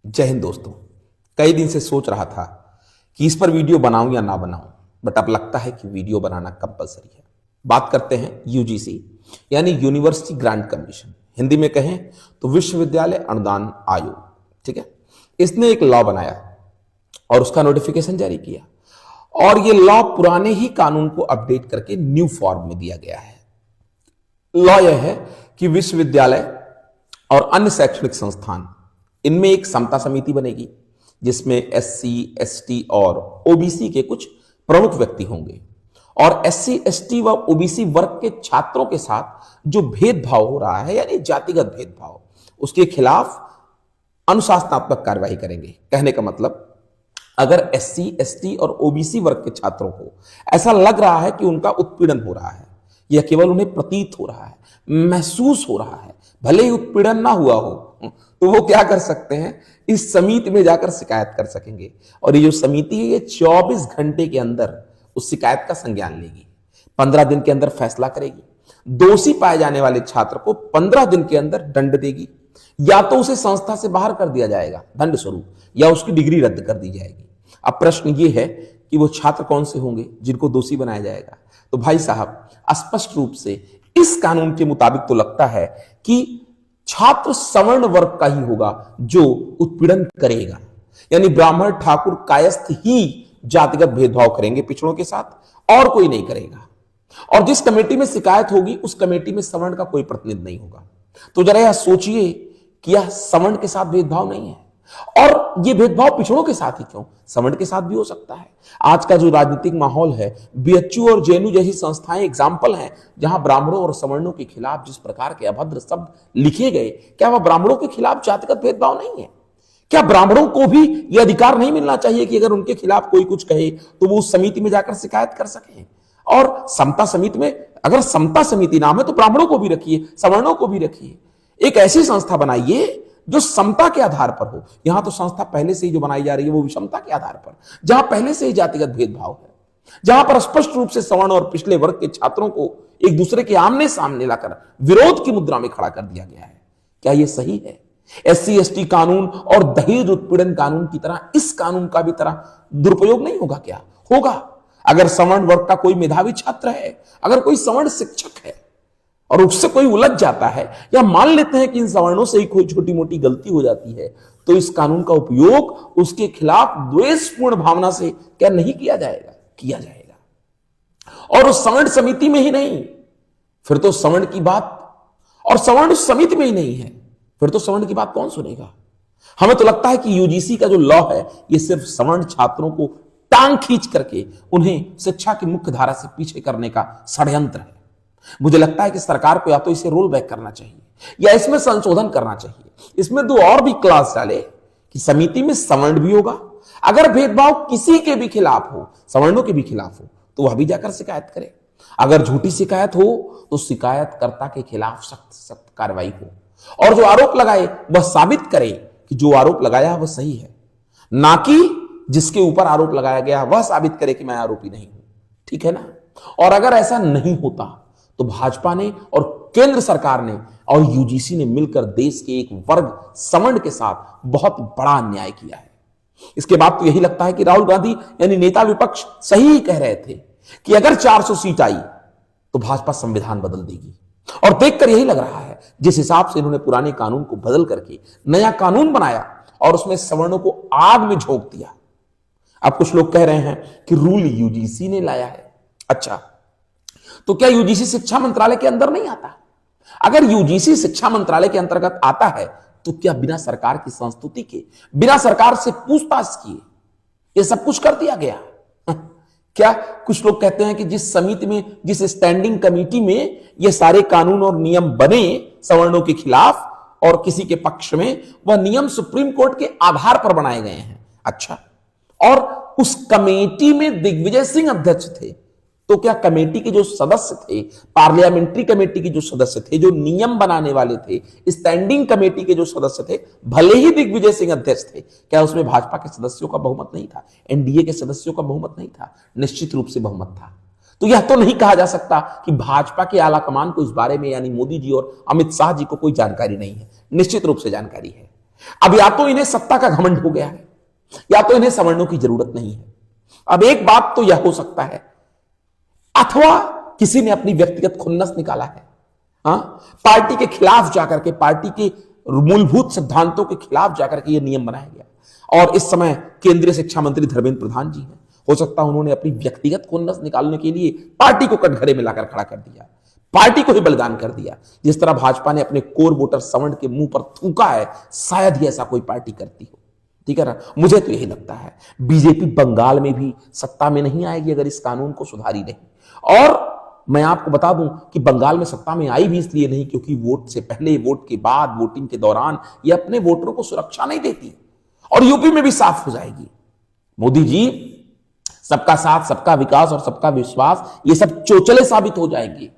जय हिंद दोस्तों। कई दिन से सोच रहा था कि इस पर वीडियो बनाऊं या ना बनाऊं, बट अब लगता है कि वीडियो बनाना कंपलसरी है। बात करते हैं यूजीसी यानी यूनिवर्सिटी ग्रांट कमीशन, हिंदी में कहें तो विश्वविद्यालय अनुदान आयोग। ठीक है, इसने एक लॉ बनाया और उसका नोटिफिकेशन जारी किया और ये लॉ पुराने ही कानून को अपडेट करके न्यू फॉर्म में दिया गया है। लॉ यह है कि विश्वविद्यालय और अन्य शैक्षणिक संस्थान, इनमें एक समता समिति बनेगी जिसमें एससी, एसटी और ओबीसी के कुछ प्रमुख व्यक्ति होंगे और एससी, एसटी व ओबीसी वर्ग के छात्रों के साथ जो भेदभाव हो रहा है यानी जातिगत भेदभाव, उसके खिलाफ अनुशासनात्मक कार्रवाई करेंगे। कहने का मतलब, अगर एससी, एसटी और ओबीसी वर्ग के छात्रों को ऐसा लग रहा है कि उनका उत्पीड़न हो रहा है या केवल उन्हें प्रतीत हो रहा है, महसूस हो रहा है, भले ही उत्पीड़न ना हुआ हो, तो वो क्या कर सकते हैं, इस समिति में जाकर शिकायत कर सकेंगे। और ये जो समिति है ये 24 घंटे के अंदर उस शिकायत का संज्ञान लेगी, 15 दिन के अंदर फैसला करेगी। दोषी पाए जाने वाले छात्र को 15 दिन के अंदर दंड देगी, या तो उसे संस्था से बाहर कर दिया जाएगा दंड स्वरूप, या उसकी डिग्री रद्द कर दी जाएगी। अब प्रश्न ये है कि वो छात्र कौन से होंगे जिनको दोषी बनाया जाएगा। तो भाई साहब, स्पष्ट रूप से इस कानून के मुताबिक तो लगता है कि छात्र सवर्ण वर्ग का ही होगा जो उत्पीड़न करेगा, यानी ब्राह्मण, ठाकुर, कायस्थ ही जातिगत भेदभाव करेंगे पिछड़ों के साथ, और कोई नहीं करेगा। और जिस कमेटी में शिकायत होगी उस कमेटी में सवर्ण का कोई प्रतिनिधि नहीं होगा। तो जरा यह सोचिए कि यह सवर्ण के साथ भेदभाव नहीं है, और यह भेदभाव पिछड़ों के साथ ही क्यों, सवर्ण के साथ भी हो सकता है। आज का जो राजनीतिक माहौल है, बीएचयू और जेएनयू जैसी संस्थाएं एग्जाम्पल हैं जहां ब्राह्मणों और सवर्णों के खिलाफ जिस प्रकार के अभद्र शब्द लिखे गए, क्या वह ब्राह्मणों के खिलाफ जातिगत भेदभाव नहीं है? क्या ब्राह्मणों को भी यह अधिकार नहीं मिलना चाहिए कि अगर उनके खिलाफ कोई कुछ कहे तो वो उस समिति में जाकर शिकायत कर सकें? और समता समिति में, अगर समता समिति नाम है तो ब्राह्मणों को भी रखिए, सवर्णों को भी रखिए। एक ऐसी संस्था बनाइए जो समता के आधार पर हो। यहां तो संस्था पहले से ही जो बनाई जा रही है वो विषमता के आधार पर, जहां पहले से ही जातिगत भेदभाव है, जहां पर स्पष्ट रूप से सवर्ण और पिछले वर्ग के छात्रों को एक दूसरे के आमने सामने लाकर विरोध की मुद्रा में खड़ा कर दिया गया है। क्या यह सही है? एससी, एसटी कानून और दहेज उत्पीड़न कानून की तरह इस कानून का भी तरह दुरुपयोग नहीं होगा क्या? होगा। अगर सवर्ण वर्ग का कोई मेधावी छात्र है, अगर कोई सवर्ण शिक्षक है और उससे कोई उलझ जाता है, या मान लेते हैं कि इन सवर्णों से ही कोई छोटी मोटी गलती हो जाती है, तो इस कानून का उपयोग उसके खिलाफ द्वेषपूर्ण भावना से क्या नहीं किया जाएगा? किया जाएगा। और उस सवर्ण समिति में ही नहीं, फिर तो सवर्ण की बात, और सवर्ण उस समिति में ही नहीं है, फिर तो सवर्ण की बात कौन सुनेगा? हमें तो लगता है कि यूजीसी का जो लॉ है ये सिर्फ सवर्ण छात्रों को टांग खींच करके उन्हें शिक्षा की मुख्य धारा से पीछे करने का षड्यंत्र है। मुझे लगता है कि सरकार को या तो इसे रोल बैक करना चाहिए या इसमें संशोधन करना चाहिए। इसमें दो और भी क्लास डाले कि समिति में सवर्ण भी होगा, अगर भेदभाव किसी के भी खिलाफ हो, सवर्णों के भी खिलाफ हो, तो वह भी जाकर शिकायत करे। अगर झूठी शिकायत हो तो शिकायतकर्ता के खिलाफ सख्त सख्त कार्रवाई हो, और जो आरोप लगाए वह साबित करे कि जो आरोप लगाया वह सही है, ना कि जिसके ऊपर आरोप लगाया गया वह साबित करे कि मैं आरोपी नहीं हूं। ठीक है ना? और अगर ऐसा नहीं होता तो भाजपा ने और केंद्र सरकार ने और यूजीसी ने मिलकर देश के एक वर्ग सवर्ण के साथ बहुत बड़ा अन्याय किया है। इसके बाद तो यही लगता है कि राहुल गांधी यानी नेता विपक्ष सही ही कह रहे थे कि अगर 400 सीट आई तो भाजपा संविधान बदल देगी, और देखकर यही लग रहा है जिस हिसाब से इन्होंने पुराने कानून को बदल करके नया कानून बनाया और उसमें सवर्णों को आग में झोंक दिया। अब कुछ लोग कह रहे हैं कि रूल यूजीसी ने लाया है। अच्छा, तो क्या यूजीसी शिक्षा मंत्रालय के अंदर नहीं आता? अगर यूजीसी शिक्षा मंत्रालय के अंतर्गत आता है तो क्या बिना सरकार की संस्तुति के, बिना सरकार से पूछताछ किए ये सब कुछ कर दिया गया? क्या कुछ लोग कहते हैं कि जिस समिति में, जिस स्टैंडिंग कमेटी में ये सारे कानून और नियम बने सवर्णों के खिलाफ और किसी के पक्ष में, वह नियम सुप्रीम कोर्ट के आधार पर बनाए गए हैं। अच्छा, और उस कमेटी में दिग्विजय सिंह अध्यक्ष थे, तो क्या कमेटी के जो सदस्य थे, पार्लियामेंट्री कमेटी के जो सदस्य थे, जो नियम बनाने वाले थे, स्टैंडिंग कमेटी के जो सदस्य थे, भले ही दिग्विजय सिंह अध्यक्ष थे, क्या उसमें भाजपा के सदस्यों का बहुमत नहीं था? एनडीए के सदस्यों का बहुमत नहीं था? निश्चित रूप से बहुमत था। तो यह तो नहीं कहा जा सकता कि भाजपा के आलाकमान को इस बारे में, यानी मोदी जी और अमित शाह जी को कोई जानकारी नहीं है। निश्चित रूप से जानकारी है। अब या तो इन्हें सत्ता का घमंड हो गया है या तो इन्हें सवर्णों की जरूरत नहीं है। अब एक बात तो यह हो सकता है, अथवा किसी ने अपनी व्यक्तिगत खुन्नस निकाला है, पार्टी के खिलाफ जाकर के, पार्टी के मूलभूत सिद्धांतों के खिलाफ जाकर के यह नियम बनाया गया। और इस समय केंद्रीय शिक्षा मंत्री धर्मेंद्र प्रधान जी हैं, हो सकता है उन्होंने अपनी व्यक्तिगत खुन्नस निकालने के लिए पार्टी को कटघरे में लाकर खड़ा कर दिया, पार्टी को ही बलिदान कर दिया। जिस तरह भाजपा ने अपने कोर वोटर सवर्ण के मुंह पर थूका है, शायद ही ऐसा कोई पार्टी करती हो। ठीक है ना, मुझे तो यही लगता है बीजेपी बंगाल में भी सत्ता में नहीं आएगी अगर इस कानून को सुधारी नहीं। और मैं आपको बता दूं कि बंगाल में सत्ता में आई भी इसलिए नहीं क्योंकि वोट से पहले, वोट के बाद, वोटिंग के दौरान ये अपने वोटरों को सुरक्षा नहीं देती। और यूपी में भी साफ हो जाएगी। मोदी जी सबका साथ, सबका विकास और सबका विश्वास, ये सब चोचले साबित हो जाएंगे।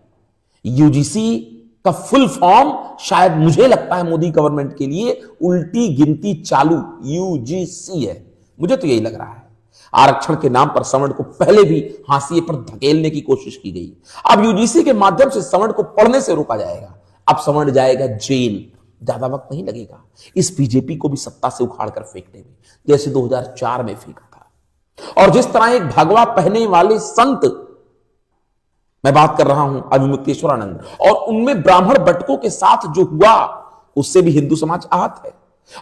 यूजीसी का फुल फॉर्म शायद मुझे लगता है मोदी गवर्नमेंट के लिए उल्टी गिनती चालू यूजीसी है, मुझे तो यही लग रहा है। आरक्षण के नाम पर सवर्ण को पहले भी हाशिए पर धकेलने की कोशिश की गई। अब यूजीसी के माध्यम से सवर्ण को पढ़ने से रोका जाएगा। अब सवर्ण जाएगा जेल, ज्यादा वक्त नहीं लगेगा इस बीजेपी को भी सत्ता से उखाड़ कर फेंकने में, जैसे 2004 में फेंका था। और जिस तरह एक भगवा पहने वाले संत, मैं बात कर रहा हूं अभिमुक्तेश्वरानंद, और उनमें ब्राह्मण बटकों के साथ जो हुआ उससे भी हिंदू समाज आहत है।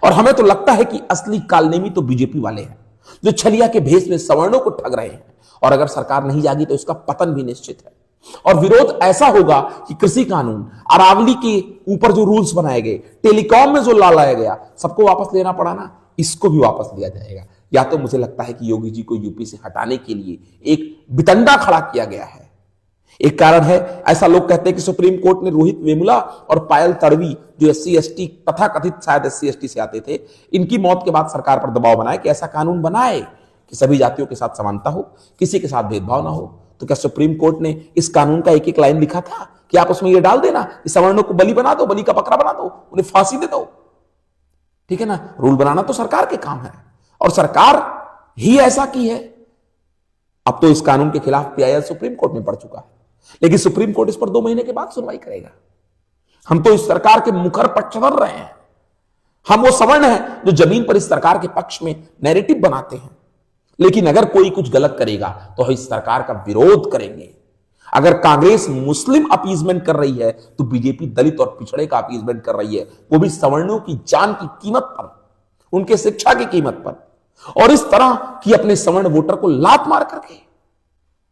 और हमें तो लगता है कि असली कालनेमी तो बीजेपी वाले हैं जो छलिया के भेष में सवर्णों को ठग रहे हैं। और अगर सरकार नहीं जागी तो इसका पतन भी निश्चित है। और विरोध ऐसा होगा कि कृषि कानून, अरावली के ऊपर जो रूल्स बनाए गए, टेलीकॉम में जो लॉ लाया गया, सबको वापस लेना पड़ा ना, इसको भी वापस लिया जाएगा। या तो मुझे लगता है कि योगी जी को यूपी से हटाने के लिए एक बितंडा खड़ा किया गया है। एक कारण है, ऐसा लोग कहते हैं कि सुप्रीम कोर्ट ने रोहित वेमुला और पायल तड़वी जो SC ST तथा कथित शायद SC ST से आते थे, इनकी मौत के बाद सरकार पर दबाव बनाए कि ऐसा कानून बनाए कि सभी जातियों के साथ समानता हो, किसी के साथ भेदभाव ना हो। तो क्या सुप्रीम कोर्ट ने इस कानून का एक एक लाइन लिखा था कि आप उसमें ये डाल देना कि सवर्णों को बलि बना दो, बलि का बकरा बना दो, उन्हें फांसी दे दो? ठीक है ना, रूल बनाना तो सरकार के काम है और सरकार ही ऐसा की है। अब तो इस कानून के खिलाफ PIL सुप्रीम कोर्ट में पड़ चुका है, लेकिन सुप्रीम कोर्ट इस पर 2 महीने के बाद सुनवाई करेगा। हम तो इस सरकार के मुखर पक्षधर रहे हैं। हम वो सवर्ण हैं जो जमीन पर इस सरकार के पक्ष में नैरेटिव बनाते हैं। लेकिन अगर कोई कुछ गलत करेगा तो हम इस सरकार का विरोध करेंगे। अगर कांग्रेस मुस्लिम अपीजमेंट कर रही है तो बीजेपी दलित और पिछड़े का अपीजमेंट कर रही है, वो भी सवर्णों की जान की कीमत पर, उनके शिक्षा की कीमत पर। और इस तरह की अपने सवर्ण वोटर को लात मार करके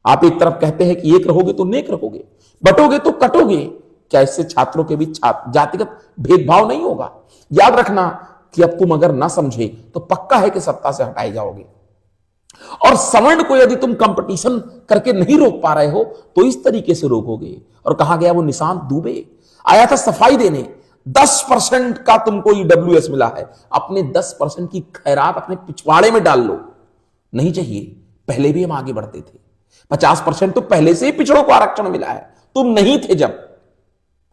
आप एक तरफ कहते हैं कि एक रहोगे तो नेक रहोगे, बटोगे तो कटोगे। क्या इससे छात्रों के बीच जातिगत भेदभाव नहीं होगा? याद रखना कि अब तुम अगर ना समझे तो पक्का है कि सत्ता से हटाए जाओगे। और सवर्ण को यदि तुम कंपटीशन करके नहीं रोक पा रहे हो तो इस तरीके से रोकोगे। और कहा गया वो निशांत दुबे आया था सफाई देने, 10% का तुमको EWS मिला है, अपने 10% की खैरात अपने पिछवाड़े में डाल लो। नहीं चाहिए, पहले भी हम आगे बढ़ते थे। 50% तो पहले से ही पिछड़ों को आरक्षण मिला है, तुम नहीं थे जब।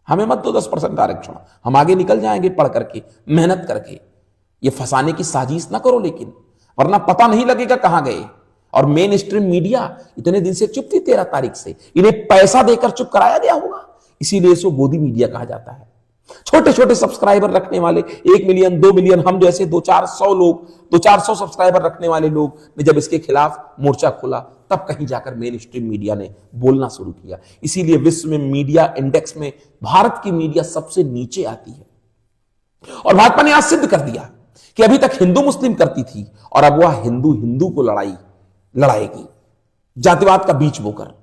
हमें मत दो 10% आरक्षण, हम आगे निकल जाएंगे पढ़ करके, मेहनत करके। ये फंसाने की साजिश ना करो लेकिन, वरना पता नहीं लगेगा कहां गए। और मेन स्ट्रीम मीडिया इतने दिन से चुप थी, 13 तारीख से इन्हें पैसा देकर चुप कराया गया होगा, इसीलिए इसको गोदी मीडिया कहा जाता है। छोटे छोटे सब्सक्राइबर रखने वाले, 1 मिलियन 2 मिलियन, हम जैसे 200-400 लोग, 200-400 सब्सक्राइबर रखने वाले लोग ने जब इसके खिलाफ मोर्चा खोला, तब कहीं जाकर मेन स्ट्रीम मीडिया ने बोलना शुरू किया। इसीलिए विश्व में मीडिया इंडेक्स में भारत की मीडिया सबसे नीचे आती है। और भाजपा ने आज सिद्ध कर दिया कि अभी तक हिंदू मुस्लिम करती थी और अब वह हिंदू हिंदू को लड़ाएगी, जातिवाद का बीच बोकर।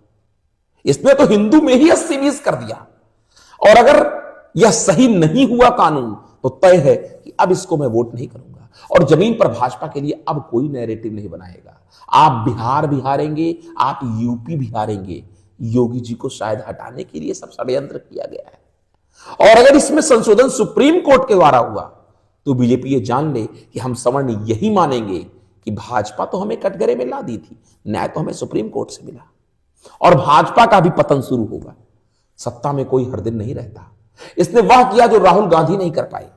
इसने तो हिंदू में ही 80-20 कर दिया। और अगर यह सही नहीं हुआ कानून तो तय है कि अब इसको मैं वोट नहीं करूंगा। और जमीन पर भाजपा के लिए अब कोई नैरेटिव नहीं बनाएगा। आप बिहार भी हारेंगे, आप यूपी भी हारेंगे। योगी जी को शायद हटाने के लिए सब षड्यंत्र किया गया है। और अगर इसमें संशोधन सुप्रीम कोर्ट के द्वारा हुआ तो बीजेपी ये जान ले कि हम सवर्ण यही मानेंगे कि भाजपा तो हमें कटघरे में ला दी थी, न्याय तो हमें सुप्रीम कोर्ट से मिला। और भाजपा का भी पतन शुरू होगा। सत्ता में कोई हर दिन नहीं रहता। इसने वह किया जो राहुल गांधी नहीं कर पाए।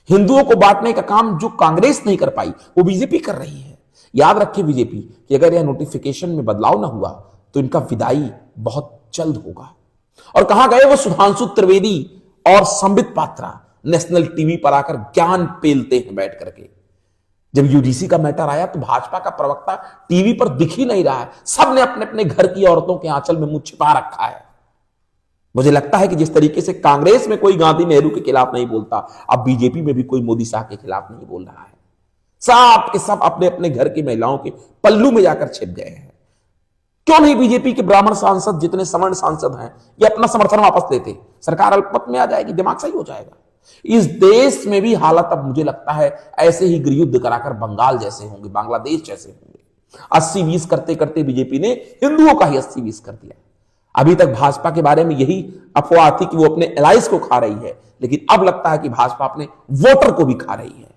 हिंदुओं को बांटने का काम जो कांग्रेस नहीं कर पाई, वो बीजेपी कर रही है। याद रखिए बीजेपी कि अगर यह नोटिफिकेशन में बदलाव ना हुआ तो इनका विदाई बहुत जल्द होगा। और कहां गए वो सुधांशु त्रिवेदी और संबित पात्रा नेशनल टीवी पर आकर ज्ञान पेलते हैं बैठ करके। जब यूजीसी का मैटर आया तो भाजपा का प्रवक्ता टीवी पर दिख ही नहीं रहा है, सबने अपने अपने घर की औरतों के आंचल में मुंह छिपा रखा है। मुझे लगता है कि जिस तरीके से कांग्रेस में कोई गांधी नेहरू के खिलाफ नहीं बोलता, अब बीजेपी में भी कोई मोदी शाह के खिलाफ नहीं बोल रहा है। सब के सब अपने अपने घर की महिलाओं के पल्लू में जाकर छिप गए हैं। क्यों नहीं बीजेपी के ब्राह्मण सांसद, जितने सवर्ण सांसद हैं, ये अपना समर्थन वापस लेते, सरकार अल्पमत में आ जाएगी, दिमाग सही हो जाएगा। इस देश में भी हालत अब मुझे लगता है ऐसे ही गृहयुद्ध कराकर बंगाल जैसे होंगे, बांग्लादेश जैसे होंगे। 80-20 करते करते बीजेपी ने हिंदुओं का ही 80-20 कर दिया। अभी तक भाजपा के बारे में यही अफवाह थी कि वो अपने एलाइज को खा रही है, लेकिन अब लगता है कि भाजपा अपने वोटर को भी खा रही है।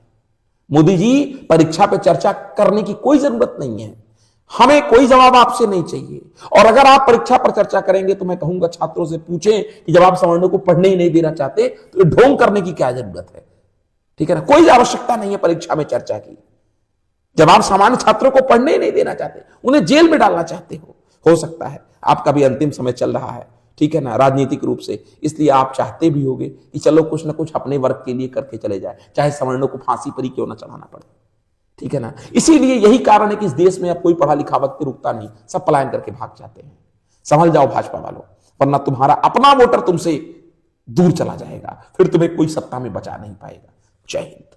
मोदी जी, परीक्षा पे चर्चा करने की कोई जरूरत नहीं है, हमें कोई जवाब आपसे नहीं चाहिए। और अगर आप परीक्षा पर चर्चा करेंगे तो मैं कहूंगा छात्रों से पूछें कि जब आप सवर्णों को पढ़ने ही नहीं देना चाहते तो ये ढोंग करने की क्या जरूरत है? ठीक है ना, कोई आवश्यकता नहीं है परीक्षा में चर्चा की। जब आप सामान्य छात्रों को पढ़ने ही नहीं देना चाहते, उन्हें जेल में डालना चाहते हो सकता है आपका भी अंतिम समय चल रहा है, ठीक है ना, राजनीतिक रूप से, इसलिए आप चाहते भी होंगे कि चलो कुछ ना कुछ अपने वर्ग के लिए करके चले जाए, चाहे सवर्णों को फांसी पर ही क्यों ना चढ़ाना पड़े, ठीक है ना। इसीलिए यही कारण है कि इस देश में अब कोई पढ़ा लिखा व्यक्ति रुकता नहीं, सब पलायन करके भाग जाते हैं। संभल जाओ भाजपा वालों, वरना तुम्हारा अपना वोटर तुमसे दूर चला जाएगा, फिर तुम्हें कोई सत्ता में बचा नहीं पाएगा। जय हिंद।